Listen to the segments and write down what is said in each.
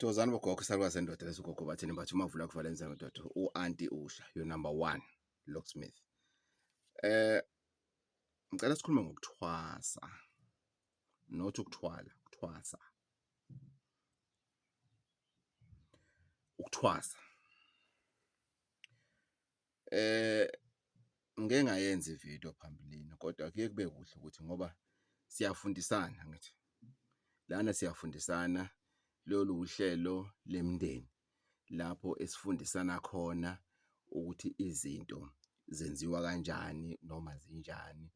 Thokozani bogogo isalukazi sendoda lesigogo bathini bathi uma uvula kuvalenza ndoda u-anti Usha your number 1 locksmith. Ngicela sikhulume ngokuthwasa. Not ukuthwala, ukuthwasa. Ukuthwasa. Ngeke ngayenza ivideo phambilini kodwa kuye kube kuhle ukuthi ngoba siyafundisana ngithi. Lana siyafundisana lolu uhlelo lemndeni lapho esifundisana khona ukuthi izinto zenziwa kanjani noma zinjani.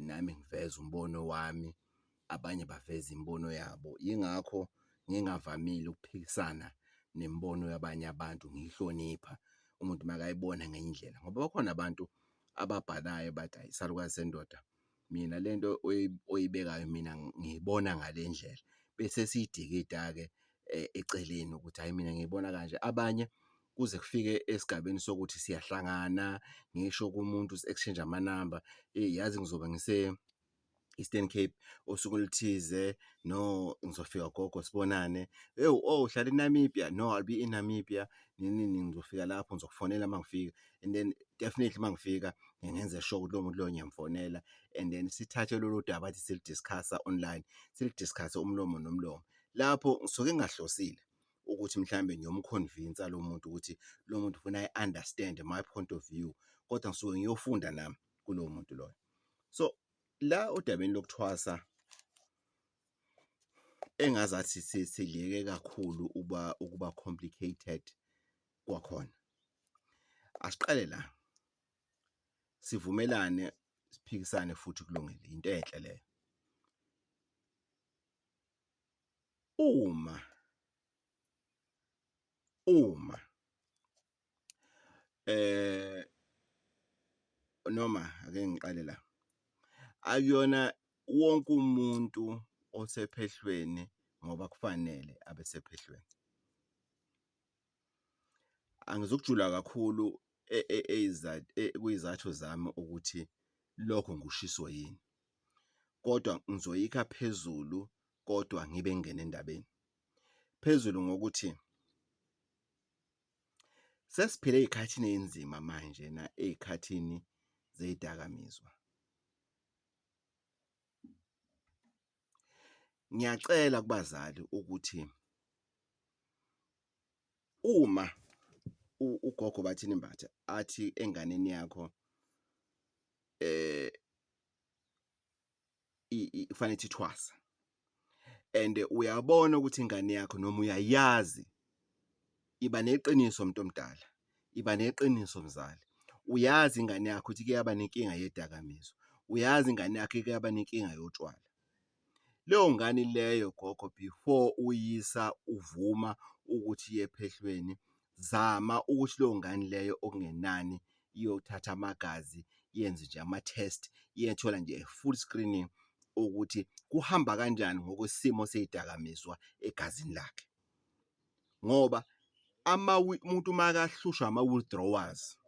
Nami ngiveza umbono wami, abanye baveza imbono yabo. Yingakho ngingavamile ukuphikisana nembono yabanye abantu, ngihlonipha umuntu makayibona ngendlela ngoba bakhona abantu ababhalayo bathi ayisalukazi sendoda mina lento oyibekayo mina ngiyibona ngalendlela bese siyidikida ke eceleni ukuthi hayi mina ngiyibona kanje. Abanye kuze kufike esigabeni sokuthi siyahlangana ngisho kumuntu exchange amanamba yazi ngizoba ngise Eastern Cape osuku oluthize, no ngizofika gogo sibonane. Uhlala eNamibia, no I'll be in Namibia. Nini ngizofika lapho ngizokufonela mangifika, and then definitely mangifika ngenze sure ukuthi lo muntu lo ngiyamfonela, and then sithathe lolu daba bathi silidiscussa online, silidiscusse umlomo nomlomo. Lapho ngisuke ngingahlosile ukuthi mhlambe ngiyomconvince lo muntu ukuthi lo muntu ufuna understand my point of view, kodwa ngisuke ngiyofunda nami kulo muntu loyo. So la odabeni lokuthwasa engazathi siliyeke kakhulu ukuba complicated kwakhona. Asiqale la sivumelane siphikisane futhi kulungile into enhle leyo. Uma noma ake ngiqale la, akuyona wonke umuntu osephehlweni ngoba kufanele abesephehlweni. Angizokujula kakhulu kuyizathu zami ukuthi lokho ngushiso yini, kodwa ngizoyikha phezulu kodwa ngibe ngene endabeni phezulu ngokuthi sesiphile ezikhathini enzima manje na ezikhathini zezidakamizwa. Ngiyacela kubazali ukuthi uma ugogo bathini Mbatha athi enganeni yakho kufanele ithwasa and uyabona ukuthi ingane yakho noma uyayazi iba neqiniso umuntu omdala, iba neqiniso mzali, uyazi ingane yakho ukuthi kuyaba nenkinga yedakamizwa, uyazi ingane yakho kuyaba nenkinga yotshwala. Leyo ngane leyo gogo before uyisa uvuma ukuthi iye ephehlweni, zama ukuthi leyo ngane leyo okungenani iyothatha amagazi, yenze nje ama-test, iyethola nje full screening ukuthi kuhamba kanjani ngokwesimo sezidakamizwa egazini lakhe. Ngoba umuntu makahlushwa ama-withdrawals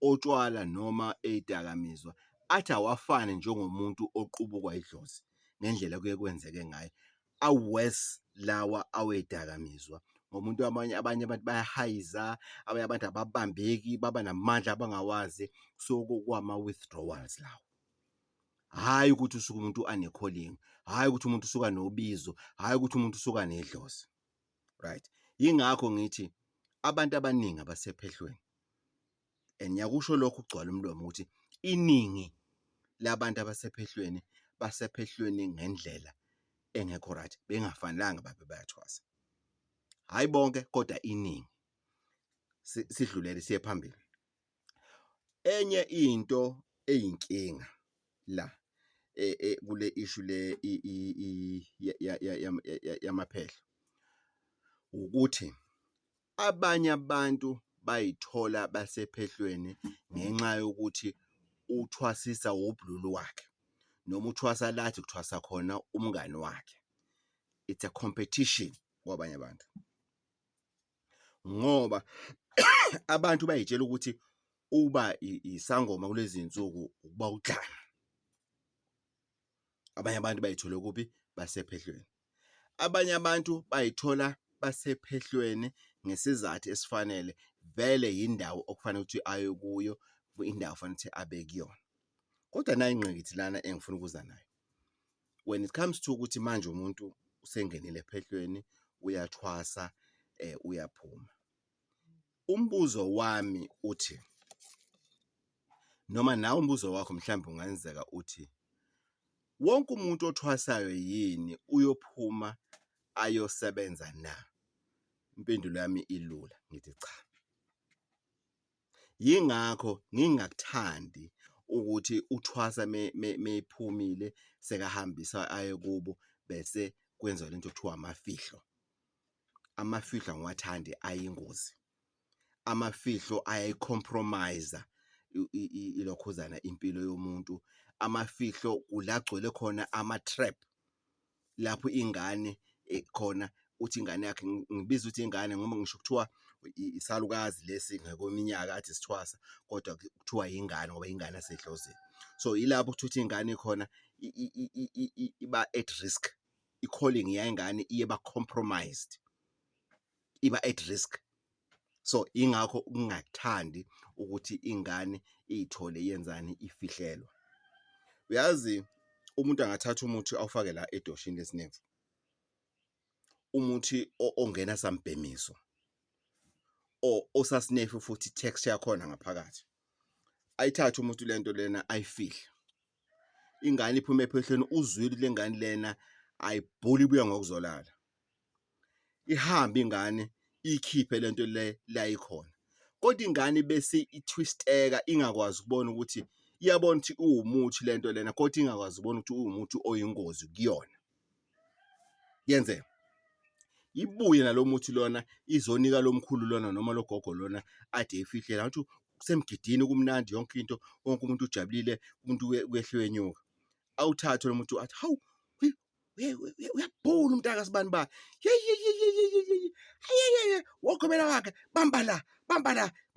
otshwala noma ezidakamizwa athi awafane njengomuntu oqubukwa idlozi ngendlela kuye kwenzeke ngayo, aworse lawa awezidakamizwa. Ngomuntu abanye abantu bayahayiza, abanye abantu ababambeki, baba namandla abangawazi, so kwama-withdrawals lawo. Hhayi ukuthi usuke umuntu ane-calling, hhayi ukuthi umuntu usuka nobizo, hhayi ukuthi umuntu usuka nedlozi, right? Yingakho ngithi abantu abaningi abasephehlweni, and ngiyakusho lokho kugcwala umlomo ukuthi iningi labantu abasephehlweni basephehlweni ngendlela engekho right, bengafanelanga babe bayathwasa. Hhayi bonke kodwa iningi. Sidlulele siye phambili. Enye into eyinkinga la kule issue le yamaphehlo ukuthi abanye abantu bayithola basephehlweni ngenxa yokuthi uthwasisa ubululu wakhe noma uthwasa lathi kuthwasa khona umngani wakhe. It's a competition kwabanye abantu ngoba abantu bayitshela ukuthi uba isangoma kulezi insuku ukuba udlame. Abanye abantu bayithola kuphi? Basephehlweni. Abanye abantu bayithola basephehlweni ngesizathu esifanele, vele yindawo okufanele ukuthi aye kuyo, indawo okufanele ukuthi abe kuyona. Kodwa nayi ingqikithi lana engifuna ukuza nayo. When it comes to ukuthi manje umuntu usengenile ephehlweni, uyathwasa, uyaphuma. Umbuzo wami uthi, noma nawe umbuzo wakho mhlawumbe ungenzeka uthi, wonke umuntu othwasayo yini uyophuma ayosebenza na? Impendulo yami ilula, ngithi cha. Yingakho ngingakuthandi ukuthi uthwasa meyiphumile sekahambisa aye kubo bese kwenza lento ekuthiwa amafihlo. Amafihlo angiwathandi, ayingozi. Amafihlo ayayicompromise ilokhuzana impilo yomuntu. Amafihlo ulagcwele khona ama-trap, lapho ingane khona uthi ingane yakhe, ngibiza ukuthi ingane ngoba ngisho kuthiwa isalukazi lesi ngokweminyaka athi sithwasa, kodwa kuthiwa ingane ngoba ingane yasehlozini. So yilapho ukuthi ingane khona iba at risk, i-calling yayingane iba compromised, iba at risk. So ingakho ungakuthandi ukuthi ingane iy'thole yenzani, ifihlelwa. Uyazi umuntu angathatha umuthi awufake la edoshini lesinemfu, umuthi ongena sambhemiso, osasinefu futhi texture yakhona ngaphakathi, ayithathe umuntu lento lena ayifihle, ingane iphume ephehlweni, uzwile le ngane lena ayibhuli ibuya ngokuzolala, ihambe ingane ikhiphe lento le layikhona, kodwa ingane bese itwisteka, ingakwazi ukubona ukuthi, iyabona ukuthi uwumuthi lento lena, kodwa ingakwazi ukubona ukuthi uwumuthi oyingozi kuyona. Yenzeka ibuye nalo muthi lona izonika lo mkhulu lona noma logogo lona ade eyifihlela, ngathi kusemgidini, kumnandi, yonke into, wonke umuntu ujabulile, umuntu wehlwe enyuka. Awuthathe lo muntu athi, hawu, uyabhula umntakasibani ba, wogobela wakhe, bamba la,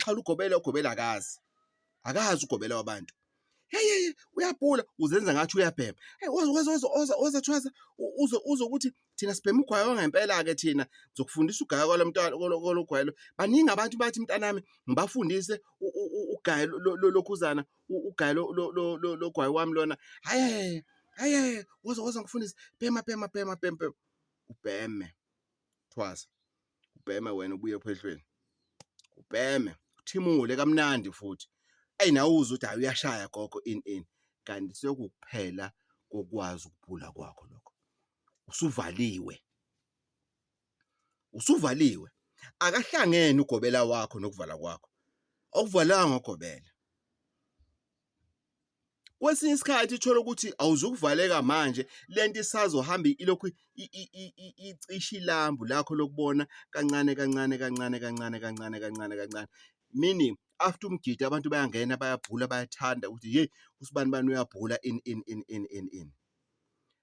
xhala ugobela akazi ugobela wabantu. Uyabhula, uzenza ngathi uyabhema. Ozathwasa uzwe ukuthi thina sibhema ugwayi wangempela-ke, thina zokufundisa ugaya kologwayelo. Baningi abantu bathi mntanami ngibafundise ugayi lokhuzana, ugayi logwayi wami lona. Woza ngifundise, bhema. Ubheme, thwasa, ubheme wena ubuye ephehlweni, ubheme, uthimule kamnandi futhi. Nawe uzwe ukuthi hayi uyashaya gogo ini, kanti sekukuphela kokwazi ukubhula kwakho lokho. Usuvaliwe. Akahlangene ugobela wakho nokuvala kwakho. Awuvalanga ugobela. Kwesinye isikhathi uthola ukuthi awuzukuvaleka manje, lento isazohamba ilokhu icisha ilambu lakho lokubona kancane. Meaning after umgidi abantu bayangena, bayabhula, bayathanda ukuthi usibani uyabhula in.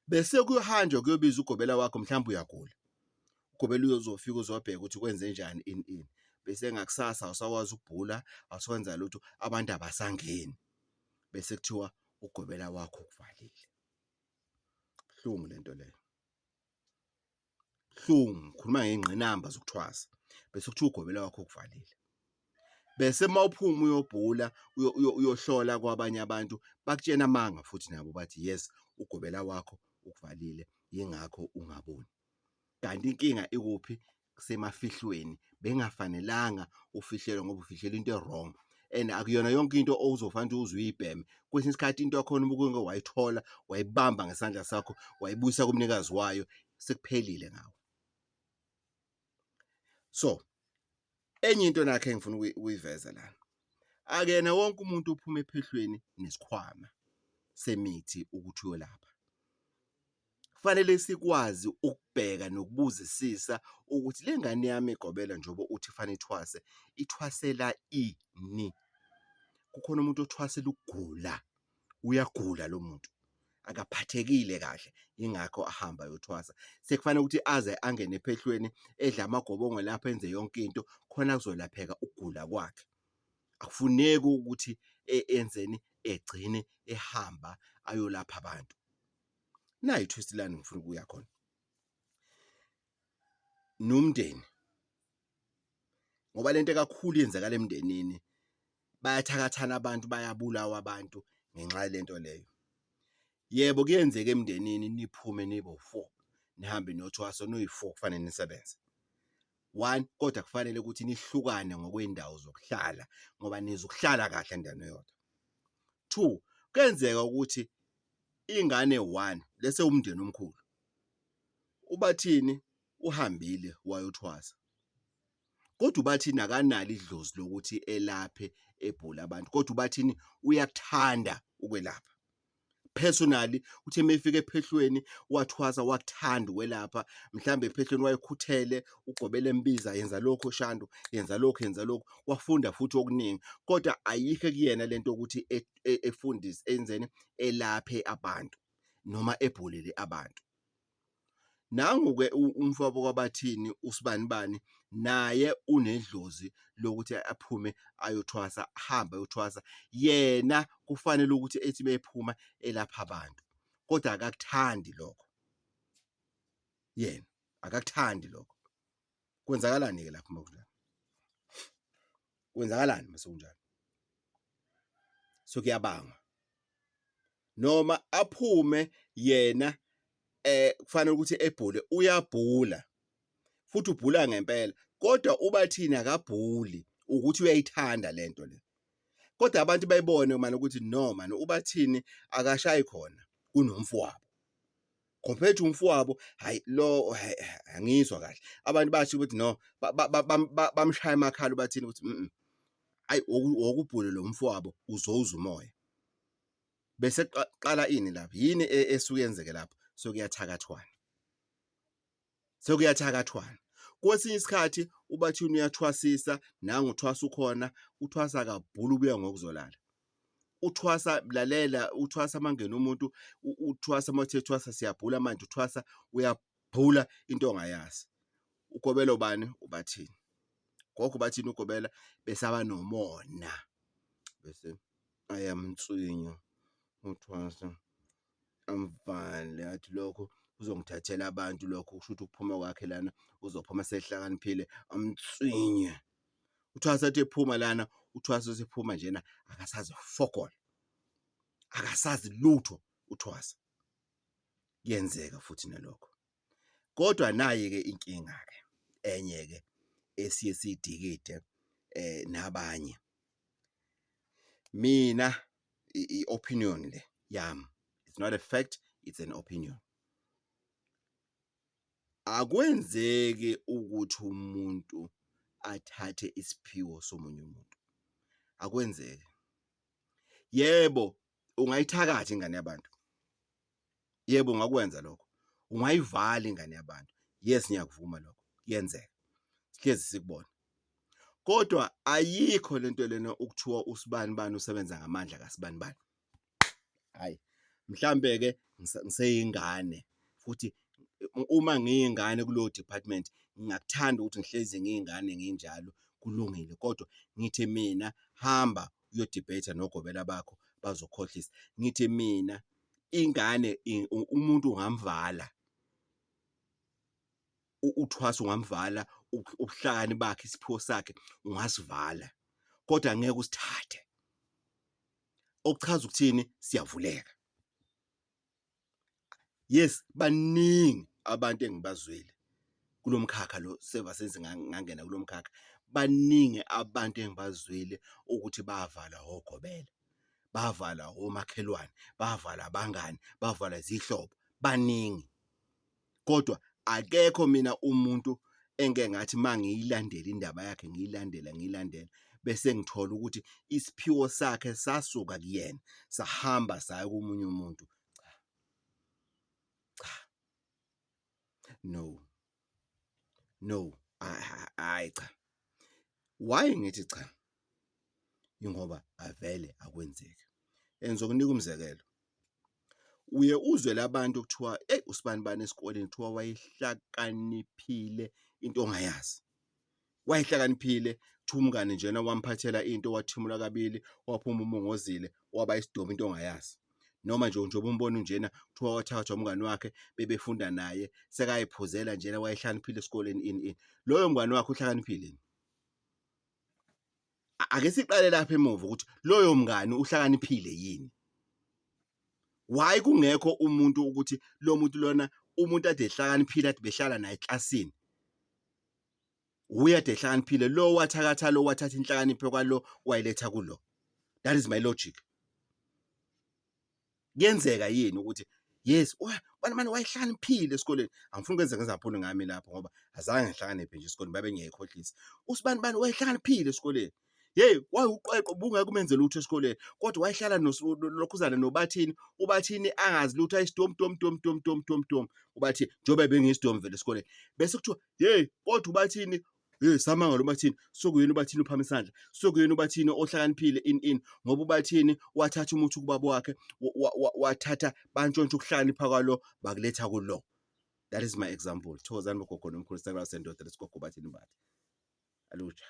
Bese kuyohanjwa kuyobiza ugobela wakho, mhlawumbe uyagula. Ugobela uzofika uzobheka ukuthi kwenze njani in. Bese ngakusasa awusakwazi ukubhula, awusakwenza lutho, abantu abasangeni. Bese kuthiwa ugobela wakho ukuvalile. Buhlungu lento leyo. Buhlungu, ngikhuluma ngey'ngqinamba zokuthwasa. Bese kuthiwa ugobela wakho ukuvalile. Bese mawuphuma uyobhula, uyohlola kwabanye abantu, bakutshena amanga futhi nabo bathi yes, ugobela wakho ukuvalile, yingakho ungaboni. Kanti inkinga ikuphi? Kusemafihlweni. Bengafanelanga ufihlelwe ngoba ufihlela into e-wrong. And akuyona yonke into ozofanele ukuthi uyibheme. Kwesinye isikhathi into yakhona ubuke wayithola, wayibamba ngesandla sakho, wayibuyisa kumnikazi wayo, sekuphelile ngawe. So, enye into nakho engifuna ukuyiveza lana, akuyena wonke umuntu uphuma ephehlweni nesikhwama semithi ukuthi uyolapha. Kufanele sikwazi ukubheka nokubuzisisa ukuthi le ngane yami egobela njengoba uthi fanele ithwasela ini. Kukhona umuntu othwasela ukugula, uyagula lo muntu, akaphathekile kahle, yingakho ahamba ayothwasa. Sekufanele ukuthi aze angene ephehlweni, edle amagobongo lapho, enze yonke into khona kuzolapheka ukugula kwakhe. Akufuneki ukuthi enzeni, egcine ehamba ayolapha abantu. Nayi i-twist lana ngifuna ukuya khona. nomndeni. Ngoba lento kakhulu yenzakala emndenini, bayathakathana abantu, bayabulawa abantu ngenxa yalento leyo. Yebo, kuyenzeka emndenini niphume nibe u-4, nihambe niyothwasa noyi-4 kufanele nisebenze. 1, kodwa kufanele ukuthi nihlukane ngokwey'ndawo zokuhlala ngoba nizokuhlala kahle endaweni eyodwa. 2, kuyenzeka ukuthi ingane 1 lese umndeni omkhulu, ubathini uhambile wayothwasa, kodwa ubathini akanalo idlozi lokuthi elaphe ebhule abantu, kodwa ubathini uyakuthanda ukwelapha. Personally uthe mefika ephehlweni wathwasa wakuthanda ukwelapha, mhlambe ephehlweni wayekhuthele, ugobela embiza yenza lokhu Shandu, yenza lokhu, yenza lokhu, wafunda futhi okuningi, kodwa ayikho kuyena lento yokuthi efundise enzeni elaphe abantu noma ebhulele abantu. Nangu-ke umfowabo kwabathini uSibanibani naye unedlozi lokuthi aphume ayothwasa, ahambe ayothwasa, yena kufanele ukuthi ethi bephuma elapha abantu, kodwa akakuthandi lokho. Yena akakuthandi lokho. Kwenzakalani-ke lapho makunjalo? Kwenzakalani mase kunjalo? So kuyabanga noma aphume yena kufanele ukuthi ebhule, uyabhula futhi ubhula ngempela, kodwa ubathini akabhuli ukuthi uyayithanda lento le. Kodwa abantu bayibone manje ukuthi no manje ubathini akashayi khona kunomfowabo. Compared to umfowabo, hayi lo angizwa kahle. Abantu basho ukuthi no, bamshaya emakhala ubathini ukuthi hayi okubhule lo mfowabo uzowuza umoya. Bese qala ini lapha? Yini esuke yenzeke lapho? Sokuyathakathwana. Sokuyathakathwana. Kwesinye isikhathi ubathini uyathwasisa, nangu uthwasa ukhona, uthwasa kabhulu ubuya ngokuzolala. Uthwasa lalela, uthwasa mangena umuntu, uthwasa mawuthe thwasa siyabhula manje, uthwasa uyabhula into ongayazi. Ugobela ubani? Ubathini. Gogo ubathini ugobela bese aba nomona. Bese ayamtswinya uthwasa, amvale athi lokho uzongithathela abantu, lokho kusho ukuthi ukuphuma kwakhe lana uzophuma sehlakaniphile, amtswinye. Uthwasa athi ephuma lana, uthwasa usephuma njena akasazi fokola, akasazi lutho uthwasa. Kuyenzeka futhi nalokho, kodwa nayi-ke inkinga-ke enye-ke esiye siyidikide nabanye. Mina i-opinion le yami, it's not a fact, it's an opinion. Akwenzeki ukuthi umuntu athathe isiphiwo somunye umuntu. Akwenzeki. Yebo, ungayithakatha ingane yabantu. Yebo, ungakwenza lokho. Ungayivala ingane yabantu. Yes, ngiyakuvuma lokho. Kuyenzeka. Sihlezi sikubona. Kodwa ayikho lento lena ukuthiwa uSibanibani usebenza ngamandla kaSibanibani. Hayi, mhlambe ke ngiseyingane futhi uma ngiyingane kulo department ngingakuthanda ukuthi ngihlezi ngiyingane nginjalo, kulungile, kodwa ngithi mina hamba uyodebate nogobela bakho bazokhohlisa. Ngithi mina ingane umuntu ungamvala, uthwasa ungamvala, ubuhlakani bakhe, isiphiwo sakhe ungasivala, kodwa angeke usithathe. Okuchaza ukuthini? Siyavuleka. Yes, baningi abantu engibazwile kulomkhakha lo sevasenze ngangena kulomkhakha. Baningi abantu engibazwile ukuthi bavala ogobela, bavala omakhelwane, bavala abangani, bavala izihlobo, baningi. Kodwa akekho mina umuntu engeke ngathi mangiyilandela indaba yakhe, ngiyilandela bese ngithola ukuthi isiphiwo sakhe sasuka kuyena sahamba saya komunye umuntu. No, hayi cha. Why ngithi cha? Ingoba avele akwenzeki. Engizokunika umzekelo. Uye uzwe labantu kuthiwa uSibanibani esikoleni kuthiwa wayehlakaniphile into ongayazi. Wayehlakaniphile, kuthiwa umngane njena wamphathela into, wathimula kabili, waphuma umongozile, waba isidoma into ongayazi. noma nje njengoba umbona njena kuthiwa wathathwa umngani wakhe bebefunda naye sekayiphuzela njena wayehlaniphile esikoleni ini. Loyo mngani wakhe uhlakaniphile yini? Ake siqale lapha emuva ukuthi loyo mngani uhlakaniphile yini? Why kungekho umuntu ukuthi lo muntu lona umuntu ade ehlakaniphile ade behlala naye eklasini uye ade ehlakaniphile lo wathakatha lo wathatha inhlakanipho kwalo wayiletha kulo. That is my logic. Kuyenzeka yini ukuthi yes manje wayehlaniphile esikoleni, angifuni ukwenza ngezaphula ngami lapho ngoba azange ngihlakaniphe nje esikoleni babe ngiyayikhohlisa. Usibani wayehlaniphile esikoleni, hey wayeuqeqo bungeke umenze lutho esikoleni kodwa wayehlala lokhuzana nobathini, ubathini angazi lutho ayisidomu tom, ubathi njobe bengiyisidomu vele esikoleni bese kuthiwa hey kodwa ubathini samangala ubathini sokuyena ubathini uphama isandla, sokuyena ubathini ohlakaniphile ini ngoba ubathini wathatha umuthi kubaba wakhe wathatha bantshontsha ukuhlakanipha kwalo bakuletha kulo. That is my example. Thokozani bogogo nomkhulu, sakala sendoda lesigogo bathini bathi alutsha.